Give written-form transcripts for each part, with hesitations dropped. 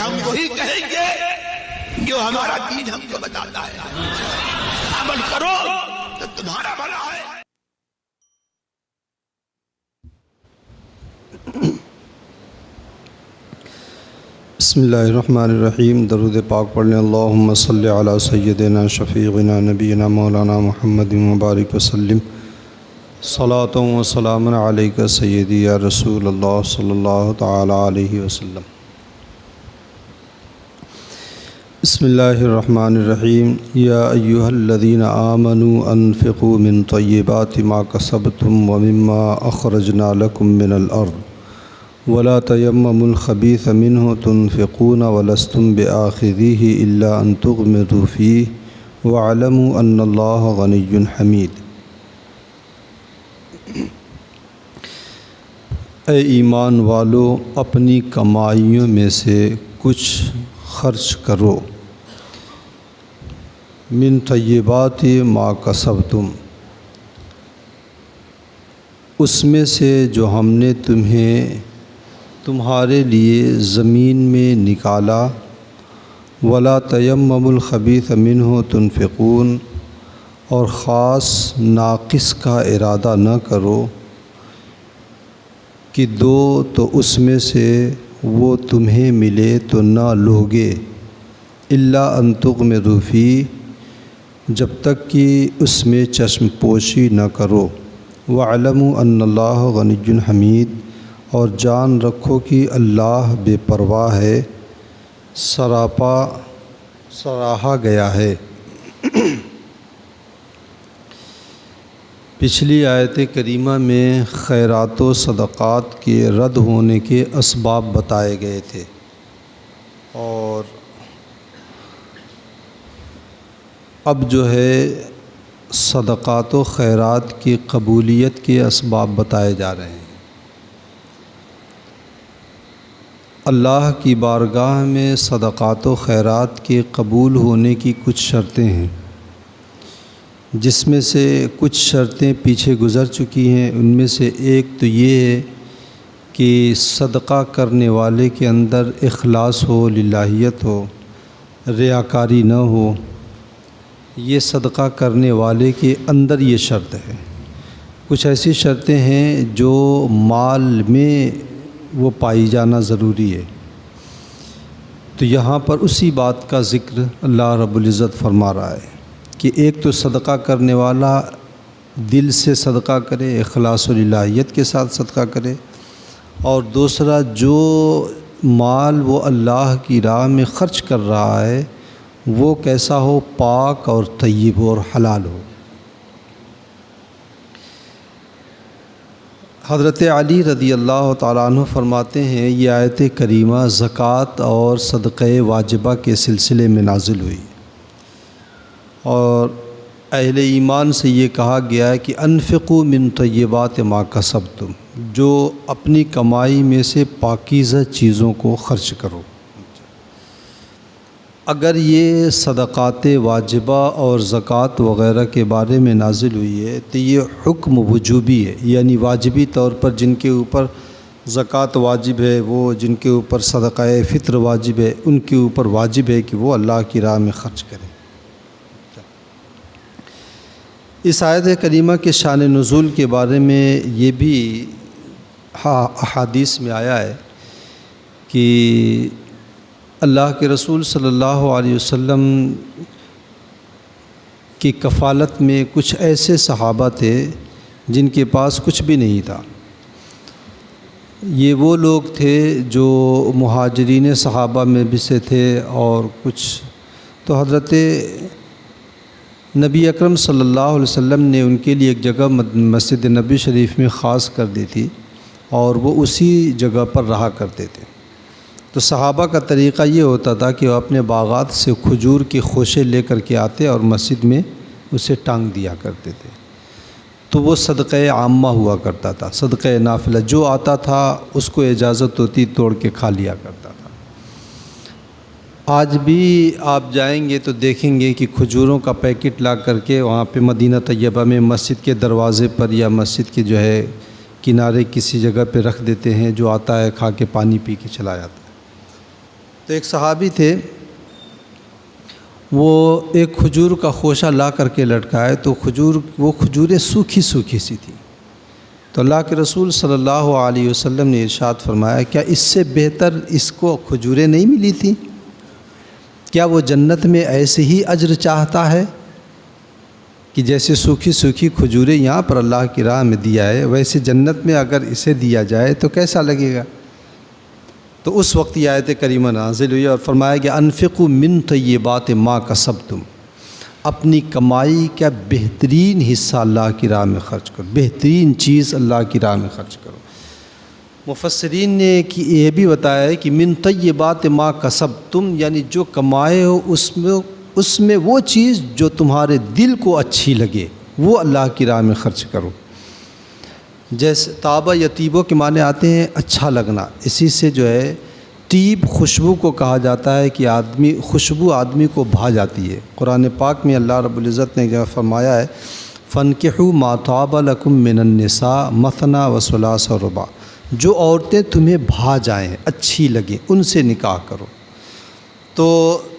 ہم وہی کہیں گے جو ہمارا دین ہم کو بتاتا ہے، عمل کرو تو تمہارا بھلا ہے۔ بسم اللہ الرحمن الرحیم۔ درود پاک پڑھنے اللہم صلی علی سیدنا شفیعنا نبینا مولانا محمد مبارک وسلم۔ صلاۃ و سلام علیک سیدی یا رسول اللہ صلی اللہ تعالی علیہ وسلم۔ بسم اللہ الرحمن الرحیم۔ یا ایہا الذین آمنوا انفقوا من طیبات ما کسبتم ومما اخرجنا لکم من الارض ولا تیمموا الخبیث منہ تنفقون ولستم بآخذیہ الا ان تغمضوا فیہ واعلموا ان اللہ غنی حمید۔ اے ایمان والو، اپنی کمائیوں میں سے کچھ خرچ کرو، من طیبات ما کسبتم، اس میں سے جو ہم نے تمہارے لیے زمین میں نکالا، ولا تیمموا الخبیث منہ تنفقون، اور خاص ناقص کا ارادہ نہ کرو کہ دو تو اس میں سے وہ تمہیں ملے تو نہ لوگے، الا ان تغمضوا فیہ، جب تک کہ اس میں چشم پوشی نہ کرو، واعلموا ان اللہ غنی حمید، اور جان رکھو کہ اللہ بے پرواہ ہے، سراپا سراہا گیا ہے۔ پچھلی آیت کریمہ میں خیرات و صدقات کے رد ہونے کے اسباب بتائے گئے تھے، اور اب جو ہے صدقات و خیرات کی قبولیت کے اسباب بتائے جا رہے ہیں۔ اللہ کی بارگاہ میں صدقات و خیرات کے قبول ہونے کی کچھ شرطیں ہیں، جس میں سے کچھ شرطیں پیچھے گزر چکی ہیں۔ ان میں سے ایک تو یہ ہے کہ صدقہ کرنے والے کے اندر اخلاص ہو، للہیت ہو، ریاکاری نہ ہو۔ یہ صدقہ کرنے والے کے اندر یہ شرط ہے۔ کچھ ایسی شرطیں ہیں جو مال میں وہ پائی جانا ضروری ہے، تو یہاں پر اسی بات کا ذکر اللہ رب العزت فرما رہا ہے کہ ایک تو صدقہ کرنے والا دل سے صدقہ کرے، اخلاص و للہیت کے ساتھ صدقہ کرے، اور دوسرا جو مال وہ اللہ کی راہ میں خرچ کر رہا ہے وہ کیسا ہو، پاک اور طیب ہو اور حلال ہو۔ حضرت علی رضی اللہ تعالیٰ عنہ فرماتے ہیں، یہ آیت کریمہ زکوٰۃ اور صدقہ واجبہ کے سلسلے میں نازل ہوئی، اور اہل ایمان سے یہ کہا گیا ہے کہ انفقوا من طیبات ما کسبتم، جو اپنی کمائی میں سے پاکیزہ چیزوں کو خرچ کرو۔ اگر یہ صدقات واجبہ اور زکوٰۃ وغیرہ کے بارے میں نازل ہوئی ہے تو یہ حکم وجوبی ہے، یعنی واجبی طور پر جن کے اوپر زکوٰۃ واجب ہے، وہ جن کے اوپر صدقہ فطر واجب ہے، ان کے اوپر واجب ہے کہ وہ اللہ کی راہ میں خرچ کریں۔ اس آیت کریمہ کے شان نزول کے بارے میں یہ بھی احادیث میں آیا ہے کہ اللہ کے رسول صلی اللہ علیہ وسلم کی کفالت میں کچھ ایسے صحابہ تھے جن کے پاس کچھ بھی نہیں تھا۔ یہ وہ لوگ تھے جو مہاجرین صحابہ میں بھی سے تھے، اور کچھ تو حضرت نبی اکرم صلی اللہ علیہ وسلم نے ان کے لیے ایک جگہ مسجد نبی شریف میں خاص کر دی تھی، اور وہ اسی جگہ پر رہا کرتے تھے۔ تو صحابہ کا طریقہ یہ ہوتا تھا کہ وہ اپنے باغات سے کھجور کی خوشے لے کر کے آتے اور مسجد میں اسے ٹانگ دیا کرتے تھے، تو وہ صدقہ عامہ ہوا کرتا تھا، صدقہ نافلہ جو آتا تھا اس کو اجازت ہوتی توڑ کے کھا لیا کرتا تھا۔ آج بھی آپ جائیں گے تو دیکھیں گے کہ کھجوروں کا پیکٹ لا کر کے وہاں پہ مدینہ طیبہ میں مسجد کے دروازے پر یا مسجد کے جو ہے کنارے کسی جگہ پہ رکھ دیتے ہیں، جو آتا ہے کھا کے پانی پی کے چلا جاتا ہے۔ تو ایک صحابی تھے، وہ ایک کھجور کا خوشہ لا کر کے لٹکائے تو وہ کھجوریں سوکھی سوکھی سی تھیں. تو اللہ کے رسول صلی اللہ علیہ وسلم نے ارشاد فرمایا، کیا اس سے بہتر اس کو کھجوریں نہیں ملی تھیں؟ کیا وہ جنت میں ایسے ہی اجر چاہتا ہے کہ جیسے سوکھی سوکھی کھجوریں یہاں پر اللہ کی راہ میں دیا ہے، ویسے جنت میں اگر اسے دیا جائے تو کیسا لگے گا؟ تو اس وقت یہ آیت کریمہ نازل ہوئی اور فرمایا کہ انفقوا من طیبات ما کسبتم، اپنی کمائی کا بہترین حصہ اللہ کی راہ میں خرچ کرو، بہترین چیز اللہ کی راہ میں خرچ کرو. مفسرین نے یہ بھی بتایا ہے کہ من طیبات ما کسبتم یعنی جو کمائے ہو اس میں وہ چیز جو تمہارے دل کو اچھی لگے وہ اللہ کی راہ میں خرچ کرو. جیسے طابہ یا طیبوں کے معنی آتے ہیں اچھا لگنا، اسی سے جو ہے طیب خوشبو کو کہا جاتا ہے کہ خوشبو آدمی کو بھا جاتی ہے. قرآن پاک میں اللہ رب العزت نے فرمایا ہے فَانْكِحُوا مَا طَابَ لَكُم مِّنَ النِّسَاءِ مَثْنَىٰ وَثُلَاثَ وَرُبَاعَ، جو عورتیں تمہیں بھا جائیں، اچھی لگیں، ان سے نکاح کرو. تو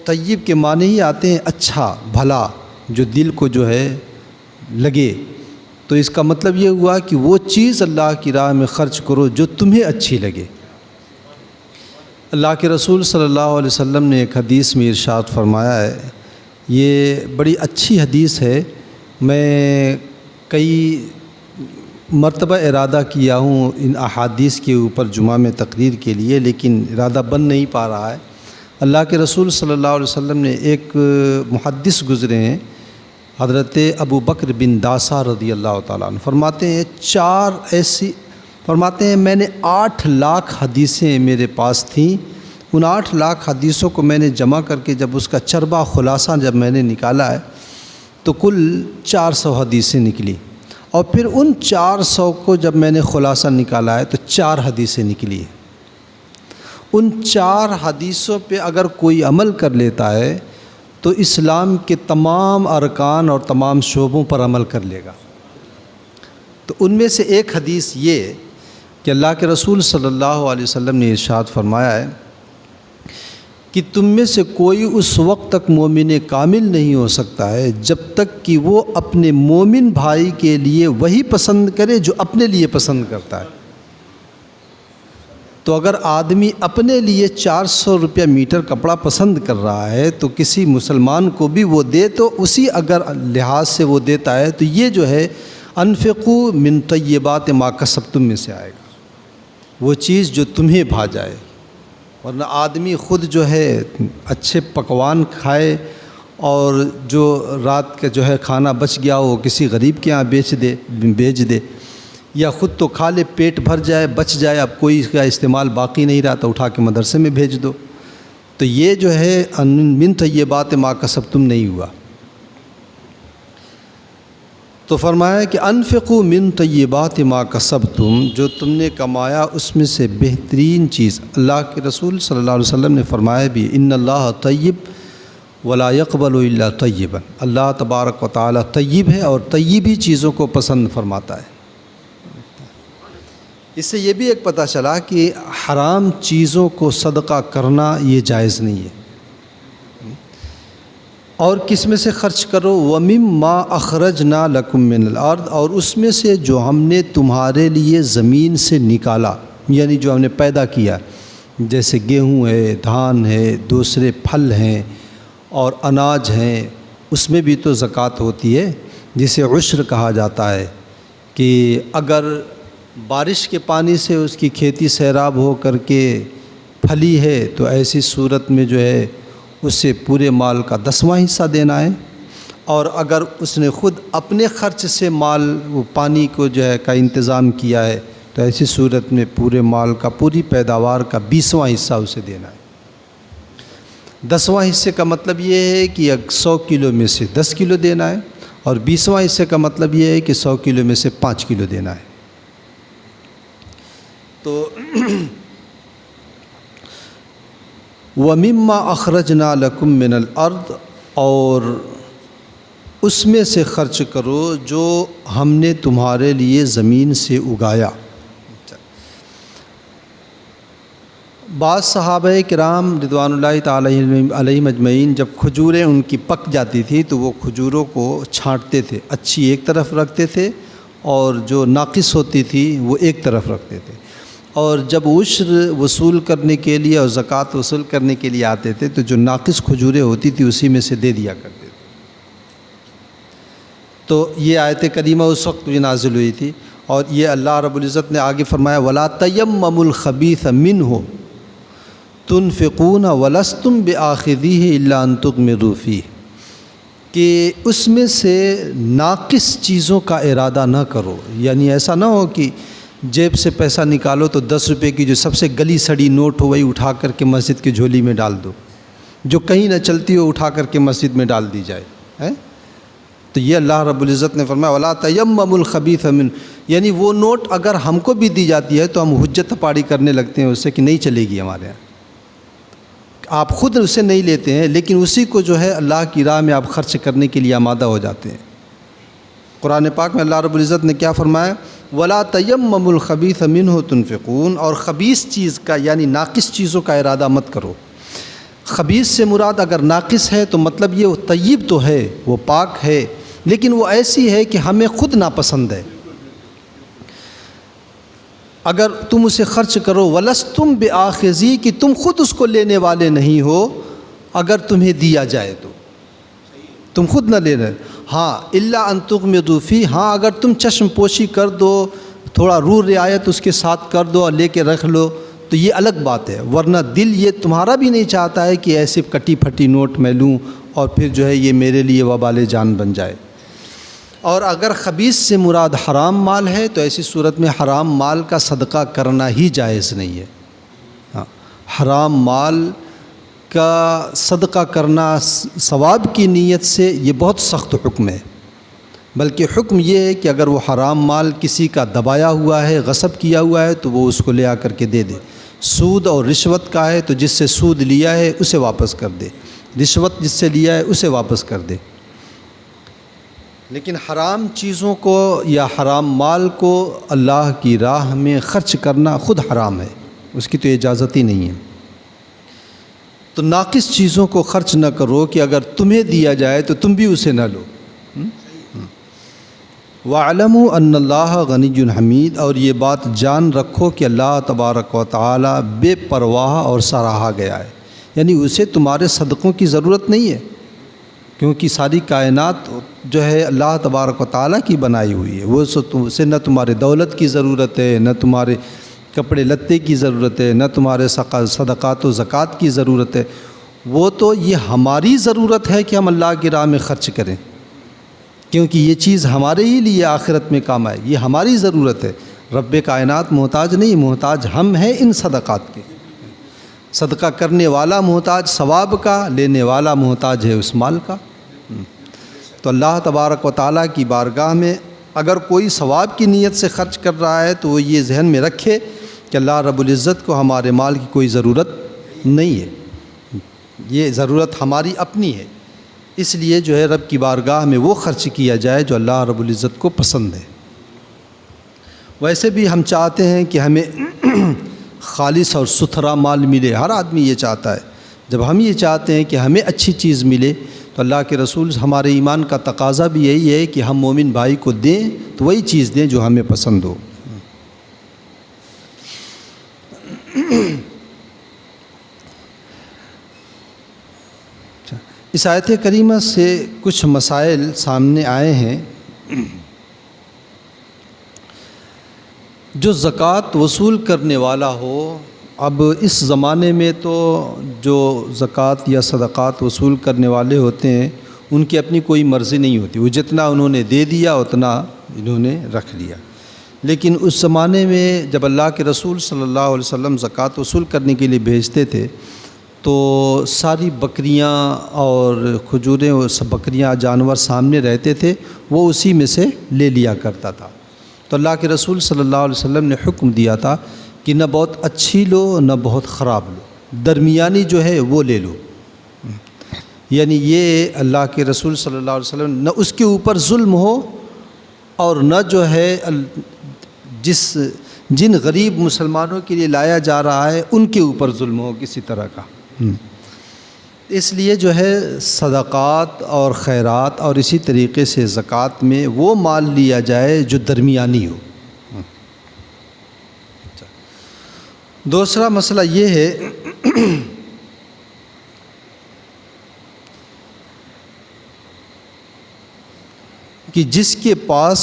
طیب کے معنی ہی آتے ہیں اچھا، بھلا، جو دل کو جو ہے لگے. تو اس کا مطلب یہ ہوا کہ وہ چیز اللہ کی راہ میں خرچ کرو جو تمہیں اچھی لگے. اللہ کے رسول صلی اللہ علیہ وسلم نے ایک حدیث میں ارشاد فرمایا ہے، یہ بڑی اچھی حدیث ہے، میں کئی مرتبہ ارادہ کیا ہوں ان احادیث کے اوپر جمعہ میں تقریر کے لیے، لیکن ارادہ بن نہیں پا رہا ہے. اللہ کے رسول صلی اللہ علیہ وسلم نے ایک محدث گزرے ہیں حضرت ابو بکر بن داسہ رضی اللہ تعالیٰ عنہ، فرماتے ہیں میں نے 8 لاکھ حدیثیں میرے پاس تھیں. ان 8 لاکھ حدیثوں کو میں نے جمع کر کے جب اس کا چربا خلاصہ جب میں نے نکالا ہے تو کل 400 حدیثیں نکلی. اور پھر ان 400 کو جب میں نے خلاصہ نکالا ہے تو 4 حدیثیں نکلی. ان 4 حدیثوں پہ اگر کوئی عمل کر لیتا ہے تو اسلام کے تمام ارکان اور تمام شعبوں پر عمل کر لے گا. تو ان میں سے ایک حدیث یہ کہ اللہ کے رسول صلی اللہ علیہ وسلم نے ارشاد فرمایا ہے کہ تم میں سے کوئی اس وقت تک مومن کامل نہیں ہو سکتا ہے جب تک کہ وہ اپنے مومن بھائی کے لیے وہی پسند کرے جو اپنے لیے پسند کرتا ہے. تو اگر آدمی اپنے لیے 400 روپیہ میٹر کپڑا پسند کر رہا ہے تو کسی مسلمان کو بھی وہ دے تو اسی اگر لحاظ سے وہ دیتا ہے تو یہ جو ہے انفقوا من طیبات ما کسبتم میں سے آئے گا، وہ چیز جو تمہیں بھا جائے. ورنہ آدمی خود جو ہے اچھے پکوان کھائے اور جو رات کا جو ہے کھانا بچ گیا وہ کسی غریب کے ہاں بیچ دے یا خود تو کھا لے، پیٹ بھر جائے، بچ جائے، اب کوئی اس کا استعمال باقی نہیں رہا تو اٹھا کے مدرسے میں بھیج دو. تو یہ جو ہے من طیبات ما کسبتم نہیں ہوا. تو فرمایا کہ انفقوا من طیبات ما کسبتم، جو تم نے کمایا اس میں سے بہترین چیز. اللہ کے رسول صلی اللہ علیہ وسلم نے فرمایا بھی ان اللہ طیب ولا يقبل الا طیبا، اللہ تبارک و تعالی طیب ہے اور طیبی چیزوں کو پسند فرماتا ہے. اس سے یہ بھی ایک پتہ چلا کہ حرام چیزوں کو صدقہ کرنا یہ جائز نہیں ہے. اور کس میں سے خرچ کرو؟ وَمِمَّا أَخْرَجْنَا لَكُم مِّنَ الْأَرْضِ، اور اس میں سے جو ہم نے تمہارے لیے زمین سے نکالا، یعنی جو ہم نے پیدا کیا، جیسے گیہوں ہے، دھان ہے، دوسرے پھل ہیں اور اناج ہیں، اس میں بھی تو زکوٰۃ ہوتی ہے جسے عشر کہا جاتا ہے. کہ اگر بارش کے پانی سے اس کی کھیتی سیراب ہو کر کے پھلی ہے تو ایسی صورت میں جو ہے اسے پورے مال کا 10واں حصہ دینا ہے. اور اگر اس نے خود اپنے خرچ سے مال وہ پانی کو جو ہے کا انتظام کیا ہے تو ایسی صورت میں پورے مال کا، پوری پیداوار کا 20واں حصہ اسے دینا ہے. 10واں حصے کا مطلب یہ ہے کہ 100 کلو میں سے 10 کلو دینا ہے، اور 20واں حصے کا مطلب یہ ہے کہ 100 کلو میں سے 5 کلو دینا ہے. تو وَمِمَّا أَخْرَجْنَا لَكُم مِّنَ الْأَرْضِ، اور اس میں سے خرچ کرو جو ہم نے تمہارے لیے زمین سے اگایا. بعض صحابہ کرام رضوان اللہ تعالی علیہم اجمعین جب کھجوریں ان کی پک جاتی تھی تو وہ کھجوروں کو چھانٹتے تھے، اچھی ایک طرف رکھتے تھے اور جو ناقص ہوتی تھی وہ ایک طرف رکھتے تھے، اور جب عشر وصول کرنے کے لیے اور زکوٰۃ وصول کرنے کے لیے آتے تھے تو جو ناقص کھجوریں ہوتی تھی اسی میں سے دے دیا کرتے تھے۔ تو یہ آیت کریمہ اس وقت بھی نازل ہوئی تھی، اور یہ اللہ رب العزت نے آگے فرمایا وَلَا تَيَمَّمُوا الْخَبِيثَ مِنْهُ تُنْفِقُونَ وَلَسْتُمْ بِآخِذِيهِ إِلَّا أَن تُغْمِضُوا فِيهِ، کہ اس میں سے ناقص چیزوں کا ارادہ نہ کرو، یعنی ایسا نہ ہو کہ جیب سے پیسہ نکالو تو 10 روپے کی جو سب سے گلی سڑی نوٹ ہو وہی اٹھا کر کے مسجد کی جھولی میں ڈال دو، جو کہیں نہ چلتی ہو اٹھا کر کے مسجد میں ڈال دی جائے۔ تو یہ اللہ رب العزت نے فرمایا وَلَا تَيَمَّمُوا الْخَبِيثَ مِنْهُ، یعنی وہ نوٹ اگر ہم کو بھی دی جاتی ہے تو ہم حجت پاڑی کرنے لگتے ہیں اس سے کہ نہیں چلے گی ہمارے یہاں، آپ خود اسے نہیں لیتے ہیں، لیکن اسی کو جو ہے اللہ کی راہ میں آپ خرچ کرنے کے لیے آمادہ ہو جاتے ہیں۔ قرآن پاک میں اللہ رب العزت نے کیا فرمایا وَلَا تَيَمَّمُوا الْخَبِيثَ مِنْهُ تُنْفِقُونَ، اور خبیث چیز کا یعنی ناقص چیزوں کا ارادہ مت کرو۔ خبیث سے مراد اگر ناقص ہے تو مطلب یہ وہ طیب تو ہے، وہ پاک ہے، لیکن وہ ایسی ہے کہ ہمیں خود ناپسند ہے۔ اگر تم اسے خرچ کرو وَلَسْتُمْ بِآخِذِيهِ، کہ تم خود اس کو لینے والے نہیں ہو، اگر تمہیں دیا جائے تو تم خود نہ لے رہے، ہاں إِلَّا أَن تُغْمِضُوا فِيهِ، ہاں اگر تم چشم پوشی کر دو، تھوڑا روح رعایت اس کے ساتھ کر دو اور لے کے رکھ لو تو یہ الگ بات ہے، ورنہ دل یہ تمہارا بھی نہیں چاہتا ہے کہ ایسے کٹی پھٹی نوٹ میں لوں اور پھر جو ہے یہ میرے لیے وبال جان بن جائے۔ اور اگر خبیث سے مراد حرام مال ہے تو ایسی صورت میں حرام مال کا صدقہ کرنا ہی جائز نہیں ہے۔ ہاں، حرام مال کا صدقہ کرنا ثواب کی نیت سے یہ بہت سخت حکم ہے، بلکہ حکم یہ ہے کہ اگر وہ حرام مال کسی کا دبایا ہوا ہے، غصب کیا ہوا ہے تو وہ اس کو لے آ کر کے دے دے۔ سود اور رشوت کا ہے تو جس سے سود لیا ہے اسے واپس کر دے، رشوت جس سے لیا ہے اسے واپس کر دے۔ لیکن حرام چیزوں کو یا حرام مال کو اللہ کی راہ میں خرچ کرنا خود حرام ہے، اس کی تو اجازت ہی نہیں ہے۔ تو ناقص چیزوں کو خرچ نہ کرو کہ اگر تمہیں دیا جائے تو تم بھی اسے نہ لو۔ وَاعْلَمُوا أَنَّ اللَّهَ غَنِيٌّ حَمِيدٌ، اور یہ بات جان رکھو کہ اللہ تبارک و تعالی بے پرواہ اور سراہا گیا ہے، یعنی اسے تمہارے صدقوں کی ضرورت نہیں ہے، کیونکہ ساری کائنات جو ہے اللہ تبارک و تعالیٰ کی بنائی ہوئی ہے، وہ اسے نہ تمہارے دولت کی ضرورت ہے، نہ تمہارے کپڑے لتے کی ضرورت ہے، نہ تمہارے صدقات و زکوٰۃ کی ضرورت ہے، وہ تو یہ ہماری ضرورت ہے کہ ہم اللہ کی راہ میں خرچ کریں، کیونکہ یہ چیز ہمارے ہی لیے آخرت میں کام آئے، یہ ہماری ضرورت ہے۔ رب کائنات محتاج نہیں، محتاج ہم ہیں ان صدقات کے۔ صدقہ کرنے والا محتاج ثواب کا، لینے والا محتاج ہے اس مال کا۔ تو اللہ تبارک و تعالیٰ کی بارگاہ میں اگر کوئی ثواب کی نیت سے خرچ کر رہا ہے تو وہ یہ ذہن میں رکھے کہ اللہ رب العزت کو ہمارے مال کی کوئی ضرورت نہیں ہے، یہ ضرورت ہماری اپنی ہے، اس لیے جو ہے رب کی بارگاہ میں وہ خرچ کیا جائے جو اللہ رب العزت کو پسند ہے۔ ویسے بھی ہم چاہتے ہیں کہ ہمیں خالص اور ستھرا مال ملے، ہر آدمی یہ چاہتا ہے۔ جب ہم یہ چاہتے ہیں کہ ہمیں اچھی چیز ملے تو اللہ کے رسول ہمارے ایمان کا تقاضا بھی یہی ہے کہ ہم مومن بھائی کو دیں تو وہی چیز دیں جو ہمیں پسند ہو۔ اس آیت کریمہ سے کچھ مسائل سامنے آئے ہیں۔ جو زکوٰۃ وصول کرنے والا ہو، اب اس زمانے میں تو جو زکوٰۃ یا صدقات وصول کرنے والے ہوتے ہیں ان کی اپنی کوئی مرضی نہیں ہوتی، وہ جتنا انہوں نے دے دیا اتنا انہوں نے رکھ لیا۔ لیکن اس زمانے میں جب اللہ کے رسول صلی اللہ علیہ وسلم زکوٰۃ وصول کرنے کے لیے بھیجتے تھے تو ساری بکریاں اور کھجوریں اور سب بکریاں جانور سامنے رہتے تھے، وہ اسی میں سے لے لیا کرتا تھا۔ تو اللہ کے رسول صلی اللہ علیہ وسلم نے حکم دیا تھا کہ نہ بہت اچھی لو نہ بہت خراب لو، درمیانی جو ہے وہ لے لو۔ یعنی یہ اللہ کے رسول صلی اللہ علیہ وسلم نہ اس کے اوپر ظلم ہو اور نہ جو ہے جن غریب مسلمانوں کے لیے لایا جا رہا ہے ان کے اوپر ظلم ہو کسی طرح کا۔ اس لیے جو ہے صدقات اور خیرات اور اسی طریقے سے زکوٰۃ میں وہ مال لیا جائے جو درمیانی ہو۔ دوسرا مسئلہ یہ ہے کہ جس کے پاس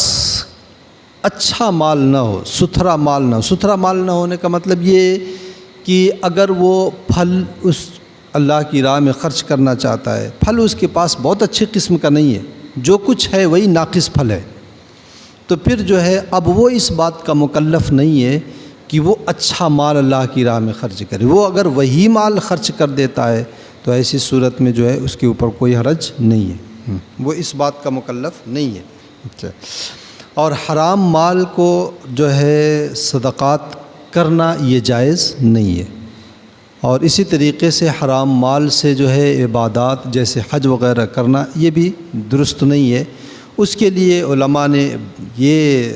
اچھا مال نہ ہو، ستھرا مال نہ ہو۔ ستھرا مال نہ ہونے کا مطلب یہ کہ اگر وہ پھل اس اللہ کی راہ میں خرچ کرنا چاہتا ہے، پھل اس کے پاس بہت اچھی قسم کا نہیں ہے، جو کچھ ہے وہی ناقص پھل ہے، تو پھر جو ہے اب وہ اس بات کا مکلف نہیں ہے کہ وہ اچھا مال اللہ کی راہ میں خرچ کرے۔ وہ اگر وہی مال خرچ کر دیتا ہے تو ایسی صورت میں جو ہے اس کے اوپر کوئی حرج نہیں ہے، وہ اس بات کا مکلف نہیں ہے۔ اچھا، اور حرام مال کو جو ہے صدقات کرنا یہ جائز نہیں ہے، اور اسی طریقے سے حرام مال سے جو ہے عبادات جیسے حج وغیرہ کرنا یہ بھی درست نہیں ہے۔ اس کے لیے علماء نے یہ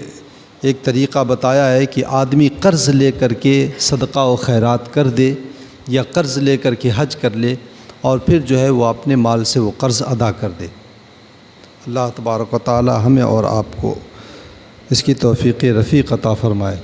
ایک طریقہ بتایا ہے کہ آدمی قرض لے کر کے صدقہ و خیرات کر دے، یا قرض لے کر کے حج کر لے، اور پھر جو ہے وہ اپنے مال سے وہ قرض ادا کر دے۔ اللہ تبارک و تعالی ہمیں اور آپ کو اس کی توفیق رفیق عطا فرمائے۔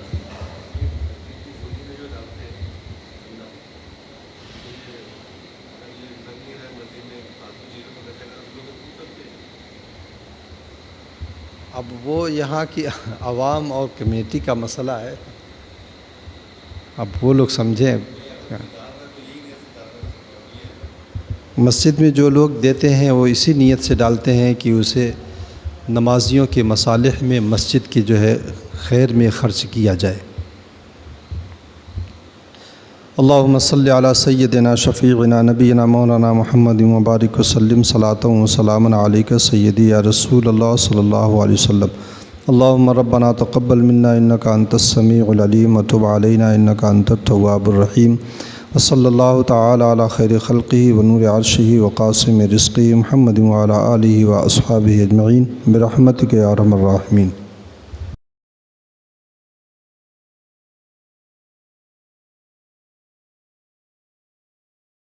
اب وہ یہاں کی عوام اور کمیٹی کا مسئلہ ہے، اب وہ لوگ سمجھیں۔ مسجد میں جو لوگ دیتے ہیں وہ اسی نیت سے ڈالتے ہیں کہ اسے نمازیوں کے مصالح میں مسجد کی جو ہے خیر میں خرچ کیا جائے۔ اللہم صلی علی سیدنا شفیعنا نبینا مولانا محمد مبارک وسلم صلاۃ و سلام علیک سیدی یا رسول اللہ صلی اللہ علیہ وسلم۔ اللہم ربنا تقبل منا انک انت السمیع العلیم وتب علینا انک انت التواب الرحیم، وصلی اللہ تعالی علی خیر خلقہ ونور عرشہ وقاسم رزقہ محمد وعلی آلہ واصحابہ اجمعین برحمتک یا ارحم الراحمین۔